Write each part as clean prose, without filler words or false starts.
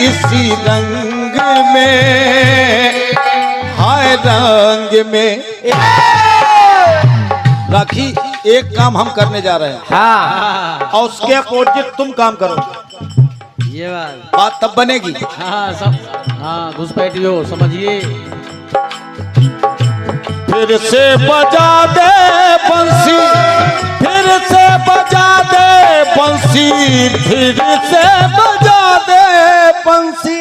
इसी रंग में, हाय रंग में। राखी, एक काम हम करने जा रहे हैं। हाँ, और उसके अपोजिट तुम काम करो, ये बात तब बनेगी। हाँ सब, हाँ घुसपैठियो समझिए। फिर से बजा दे बंसी, फिर से बजा दे बंसी, फिर से बजा दे बंसी।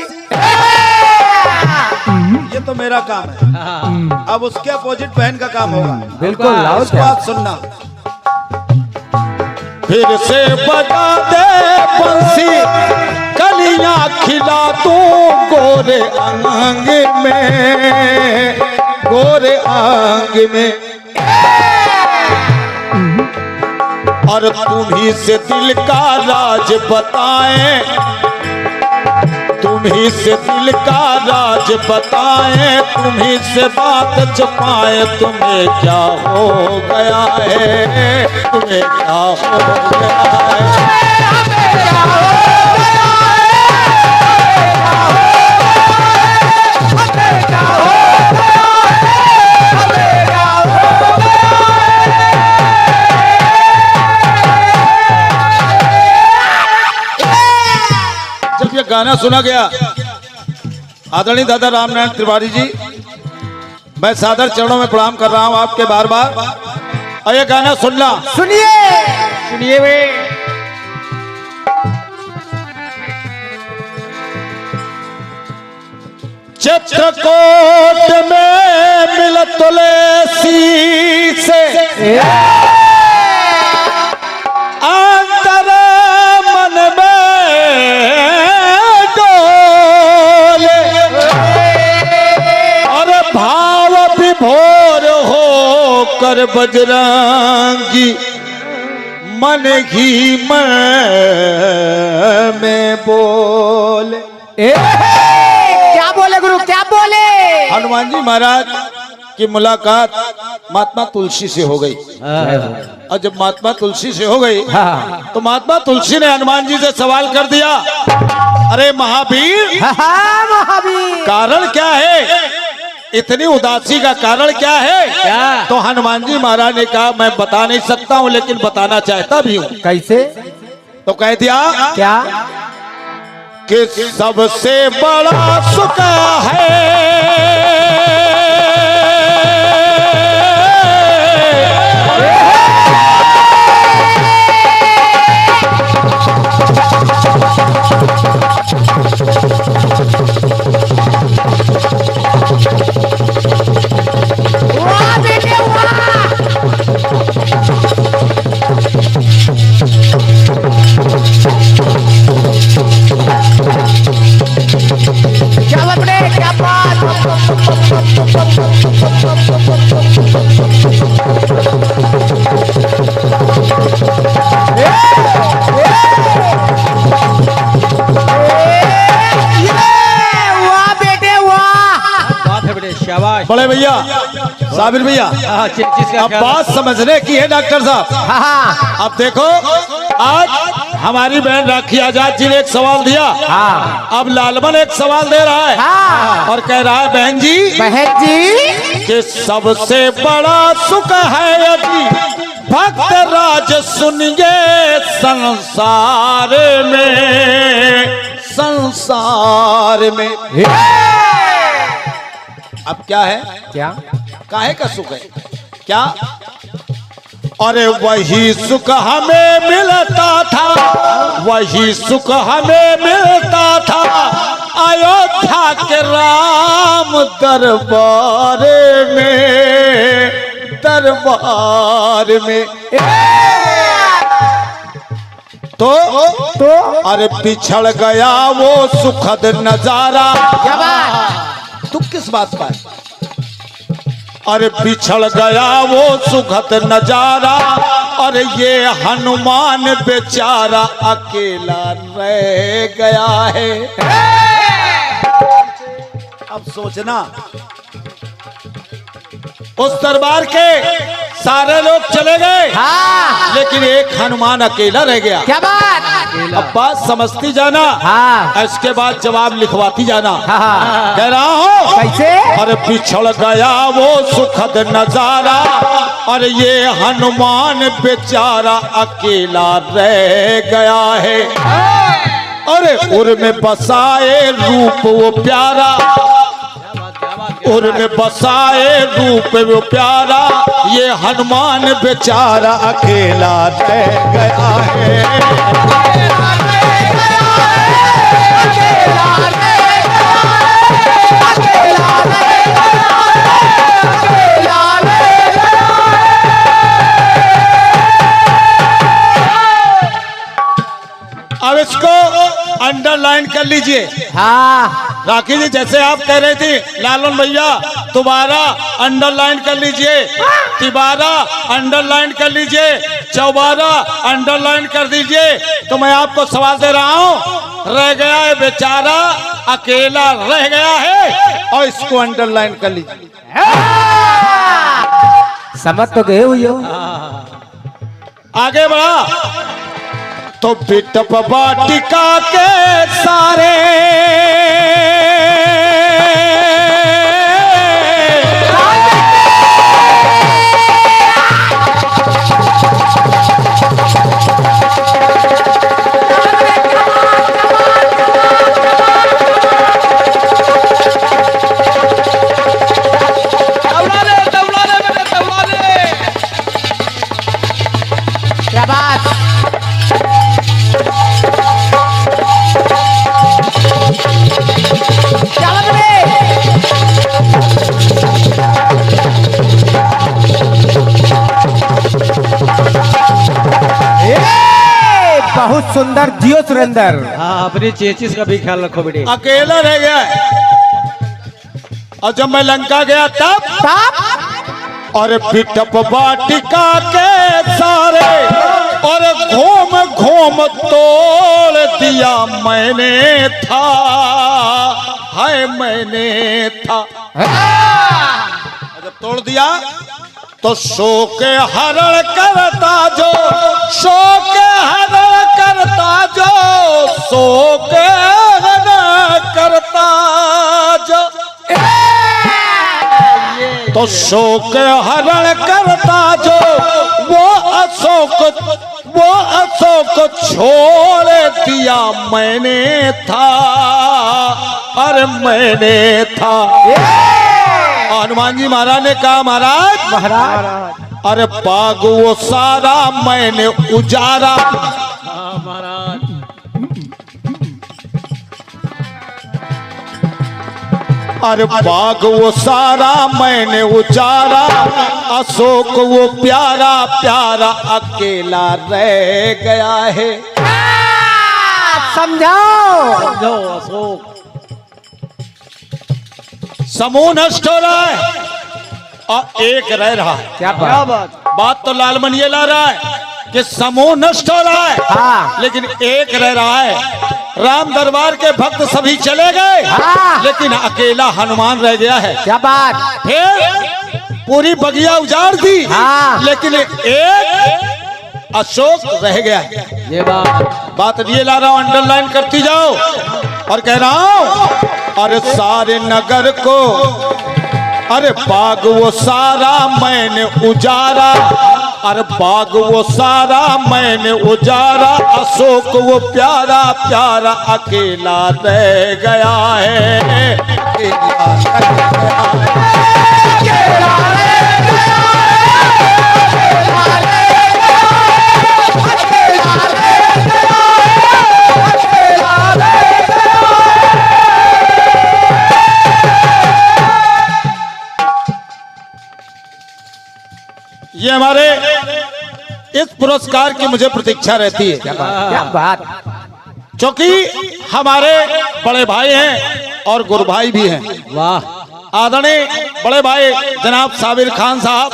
ये तो मेरा काम है। हाँ, अब उसके अपोजिट बहन का काम होगा। बिल्कुल इस बात सुनना। फिर से बजा दे बंसी, कलियां खिला तू गोरे अंग में, गोरे अंग में। और तुम्ही से दिल का राज बताएं, तुम्ही से दिल का राज बताएं, तुम्ही से बात छुपाएं। तुम्हें क्या हो गया है, तुम्हें क्या हो गया है। जब ये गाना सुना गया, आदरणीय दादा रामनारायण तिवारी जी, मैं सादर चरणों में प्रणाम कर रहा हूं आपके बार बार। और ये गाना सुनना, सुनिए सुनिए वे। चित्रकूट में मिल तुलसी से, अंतर मन में डोले, और भाव विभोर हो कर बजरंगी मन ही मन में बोले। क्या बोले गुरु, क्या बोले? हनुमान जी महाराज की मुलाकात महात्मा तुलसी से हो गई। और जब महात्मा तुलसी से हो गई, तो महात्मा तुलसी ने हनुमान जी से सवाल कर दिया, अरे महावीर, महावीर, कारण क्या है, इतनी उदासी का कारण क्या है? क्या? तो हनुमान जी महाराज ने कहा, मैं बता नहीं सकता हूँ, लेकिन बताना चाहता भी हूँ। कैसे? तो कह दिया, क्या? कि सबसे बड़ा सुख है बड़े भैया, साबिर भैया, अब बात समझने की है डॉक्टर साहब। अब देखो, आज हमारी बहन राखी आजाद जी ने एक सवाल दिया, अब लालमन एक सवाल दे रहा है और कह रहा है, बहन जी कि सबसे बड़ा सुख है यदि भक्त राज सुनिए संसार में, संसार में। अब क्या है, क्या? काहे का सुख है, क्या? अरे वही सुख हमें मिलता था, वही सुख हमें मिलता था अयोध्या के राम दरबार में, दरबार में। तो अरे पिछड़ गया वो सुखद नजारा। तू किस बात का? अरे पिछड़ गया वो सुखद नजारा, और ये हनुमान बेचारा अकेला रह गया है। अब सोचना, उस दरबार के सारे लोग चले गए, हाँ लेकिन एक हनुमान अकेला रह गया। क्या बात? अब बात समझती जाना, हाँ इसके बाद जवाब लिखवाती जाना। हाँ कह रहा हूँ कैसे? और बिछड़ गया वो सुखद नजारा, और ये हनुमान बेचारा अकेला रह गया है। अरे उर में बसाए रूप वो प्यारा, उर में बसाए रूप वो प्यारा, ये हनुमान बेचारा अकेला रह गया है। अब इसको अंडरलाइन कर लीजिए। हाँ राखी जी, जैसे आप कह रहे थे लालन भैया, दोबारा अंडरलाइन कर लीजिए, तिबारा अंडरलाइन कर लीजिए, चौबारा अंडरलाइन कर दीजिए। तो मैं आपको सवाल दे रहा हूँ, रह गया है बेचारा अकेला रह गया है, और इसको अंडरलाइन कर लीजिए। समझ तो गए हुई हो। आगे बढ़ा तो बिटप वाटिका के सारे क्या बात? बहुत सुंदर जियो सुरेंद्र। हाँ, अपनी चेचिस का भी ख्याल रखो बेटे। अकेला रह गया है। और जब मैं लंका गया तब और बिटप वाटिका के सारे, और घूम घूम तोड़ दिया मैंने था, हाय मैंने था। जब तोड़ दिया तो शोक हरण करता जो, शोक हरण करता जो, शोक हरण करता जो, तो शोक हरण करता जो, वो अशोक छोड़ दिया मैंने था, अरे मैंने था। हनुमान जी महाराज ने कहा, महाराज अरे बाग वो सारा मैंने उजारा, महाराज अरे बाग वो सारा मैंने उजारा, अशोक वो प्यारा प्यारा अकेला रह गया है। समझाओ। जो अशोक समूह नष्ट हो रहा है और एक रह रहा है। क्या क्या बात? बात? तो लालमन ये ला रहा है कि समूह नष्ट हो रहा है, हाँ लेकिन एक रह रहा है। राम दरबार के भक्त सभी चले गए, हाँ। लेकिन अकेला हनुमान रह गया है। क्या बात? फिर पूरी बगिया उजाड़ दी, हाँ। लेकिन एक अशोक रह गया है। ये बात ये ला रहा हूं, अंडरलाइन करती जाओ। और कह रहा हूं, अरे सारे नगर को, अरे बाग वो सारा मैंने उजारा, अरे बाग वो सारा मैंने उजारा, अशोक वो प्यारा प्यारा अकेला रह गया है, अकेला रह गया है। ये हमारे इस पुरस्कार की मुझे प्रतीक्षा रहती है, क्या बात? क्योंकि हमारे बड़े भाई हैं और गुरु भाई भी हैं। वाह, आदरणीय बड़े भाई जनाब साबिर खान साहब,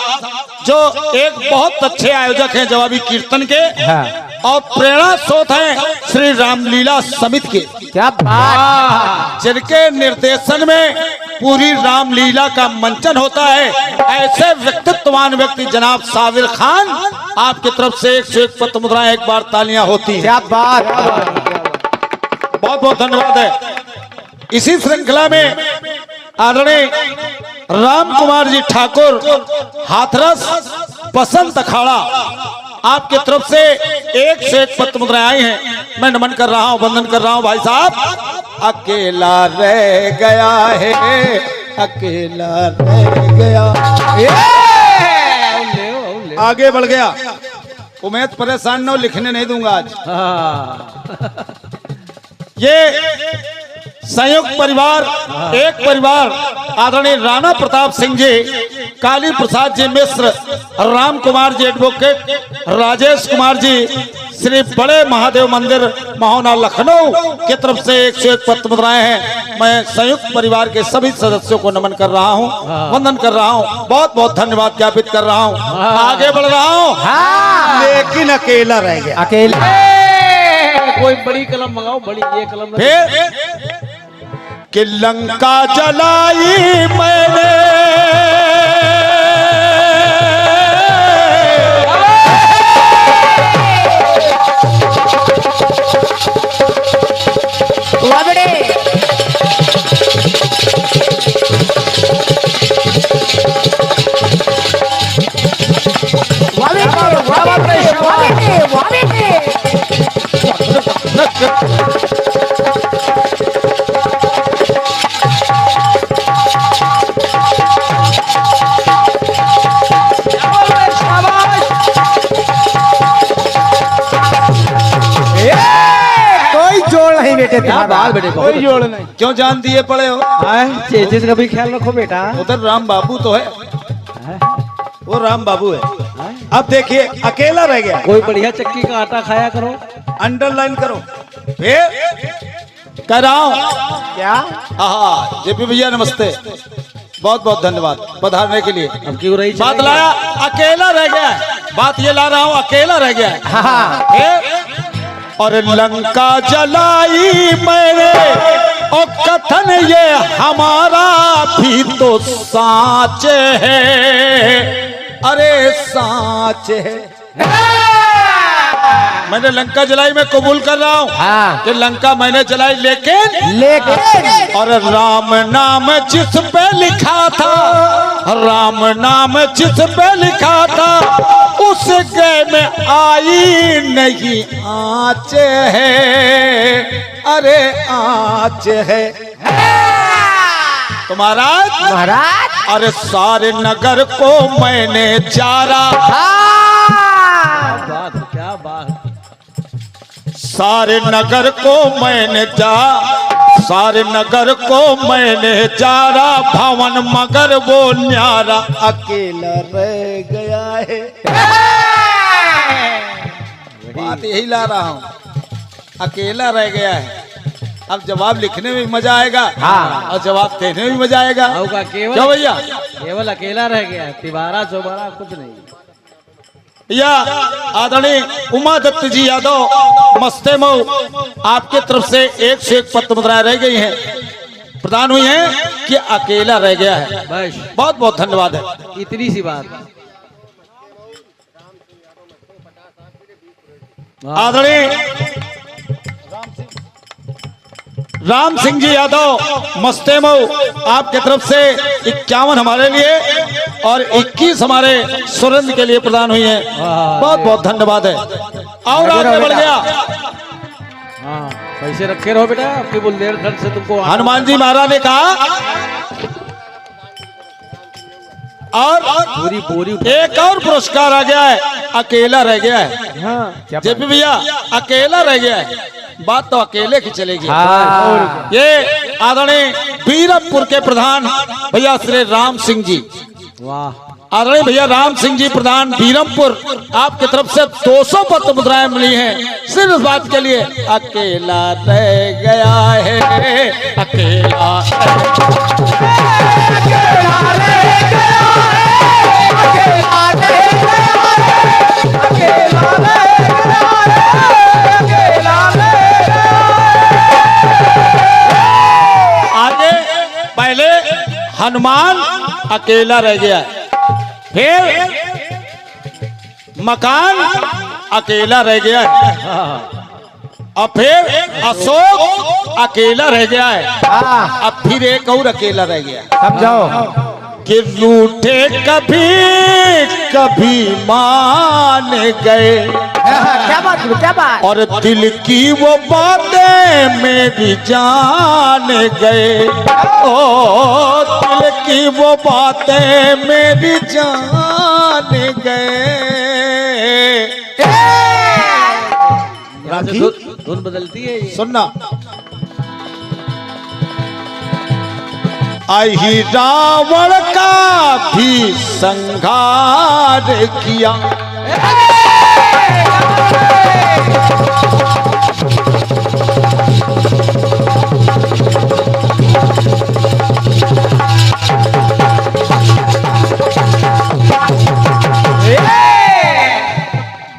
जो एक बहुत अच्छे आयोजक हैं जवाबी कीर्तन के, हाँ। और प्रेरणा स्रोत हैं श्री रामलीला समिति के, क्या बात? जिनके निर्देशन में पूरी रामलीला का मंचन होता है। ऐसे व्यक्तित्व व्यक्तित्ववान व्यक्ति जनाब साबिर खान, आपकी तरफ से 101 पत्र मुद्राएं, एक बार तालियां होती हैं। क्या बात। बहुत बहुत धन्यवाद है। इसी श्रृंखला में आदरणीय राम कुमार जी ठाकुर, हाथरस बसंत अखाड़ा, आपके तरफ से 101 पत्र मुद्राएं आई हैं। मैं नमन कर रहा हूं, वंदन कर रहा हूं भाई साहब। अकेला रह गया है, अकेला रह गया, आगे बढ़ गया। उमेद परेशान न हो, लिखने नहीं दूंगा आज। ये संयुक्त परिवार, एक परिवार, आदरणीय राणा प्रताप सिंह जी, काली प्रसाद जी मिश्र, राम कुमार जी एडवोकेट, राजेश कुमार जी, श्री बड़े महादेव मंदिर महोना लखनऊ की तरफ से 101 पत्र मुद्राएं हैं। मैं संयुक्त परिवार के सभी सदस्यों को नमन कर रहा हूं, वंदन कर रहा हूं, बहुत बहुत धन्यवाद ज्ञापित कर रहा हूं। आगे बढ़ रहा हूं, लेकिन अकेला रह गया। अकेला कोई बड़ी कलम मंगाओ, बड़ी ये कलम। फिर कि लंका जलाई मैंने, वाबड़े बेटे, क्या बात बेटे, कोई जोड़ नहीं। क्यों जान दिए पड़े हो? चेचिस का भी ख्याल रखो बेटा। उधर राम बाबू तो है, वो राम बाबू है। अब देखिए अकेला रह गया। कोई बढ़िया चक्की का आटा खाया करो, अंडरलाइन करो। फिर कह रहा हूँ क्या? हाँ जेपी भैया नमस्ते, बहुत बहुत धन्यवाद पधारने के लिए। अब क्यों रही बात लाया अकेला रह गया है, बात ये ला रहा हूँ अकेला रह गया है। हाँ। और लंका जलाई मैंने, और कथन ये हमारा भी तो साच है, अरे साच है। मैंने लंका जलाई, मैं कबूल कर रहा हूँ कि लंका मैंने जलाई, लेकिन और राम नाम जिस पे लिखा था, राम नाम जिस पे लिखा था, उस गए में आई नहीं आँच है, अरे आँच है। तो महाराज, अरे सारे नगर को मैंने चारा, क्या बात, सारे नगर को मैंने सारे नगर को मैंने चारा, भवन मगर वो न्यारा, अकेला रह गया है। बात यही ला रहा हूँ, अकेला रह गया है। अब जवाब लिखने में भी मजा आएगा, और जवाब देने में भी मजा आएगा। केवल भैया केवल अकेला रह गया है, तिवारा चौबारा कुछ नहीं। या आदरणीय उमा दत्त जी यादव मस्ते मऊ, आपके तरफ से 101 पत्र मुद्राएं रह गई हैं, प्रदान हुई हैं कि अकेला रह गया है। बस बहुत बहुत धन्यवाद है। इतनी सी बात। आदरणीय राम सिंह जी यादव मस्ते मऊ, आपके तरफ से 51 हमारे लिए और 21 हमारे सुरेंद्र के लिए प्रदान हुई है। बहुत बहुत धन्यवाद है। और आगे बढ़ गया। हाँ पैसे रखे रहो बेटा, आपकी बुंदेलखंड से तुमको हनुमान जी महाराज ने कहा। और पूरी पूरी एक और पुरस्कार आ गया है, अकेला रह गया है। हाँ जेपी भैया अकेला रह गया है, बात तो अकेले की चलेगी। ये आदरणीय बीरमपुर के प्रधान भैया श्री राम सिंह जी, वाह आदरणीय भैया राम सिंह जी प्रधान बीरमपुर, आपकी तरफ से 200 पत्र मुद्राएं मिली हैं सिर्फ इस बात के लिए, अकेला रह गया है, अकेला आगे पहले हनुमान अकेला रह गया, फिर मकान अकेला रह गया है, और फिर अशोक अकेला रह गया है, अब फिर एक और अकेला रह गया। समझाओ कि रूठे कभी कभी मान गए, क्या बात गुरु, क्या बात। और दिल की वो बातें मेरी जान गए। ओ दिल की वो बातें मेरी जान गए। यहाँ से धुन बदलती है ये। सुनना, आई रावण का भी संहार किया,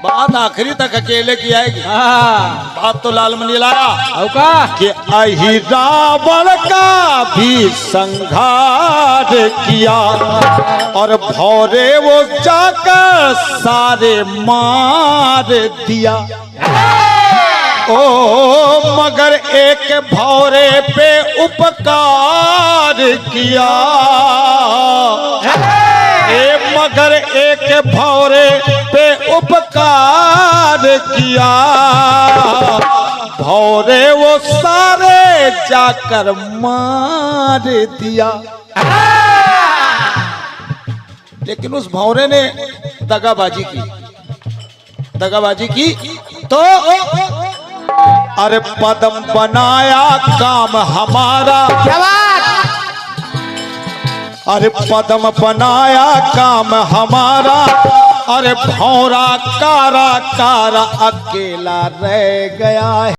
बात आखिरी तक अकेले की आएगी। बात तो लालमणि लाया कि अहि रावण का भी संहार किया, और भौरे वो जाकर सारे मार दिया। ओ मगर एक भौरे पे उपकार किया, मगर एक भौरे पे उपकार किया, भौरे वो सारे जाकर मार दिया। लेकिन उस भौरे ने दगाबाजी की, दगाबाजी की तो अरे पदम बनाया काम हमारा, अरे पदम बनाया काम हमारा, अरे भौरा कारा कारा अकेला रह गया है।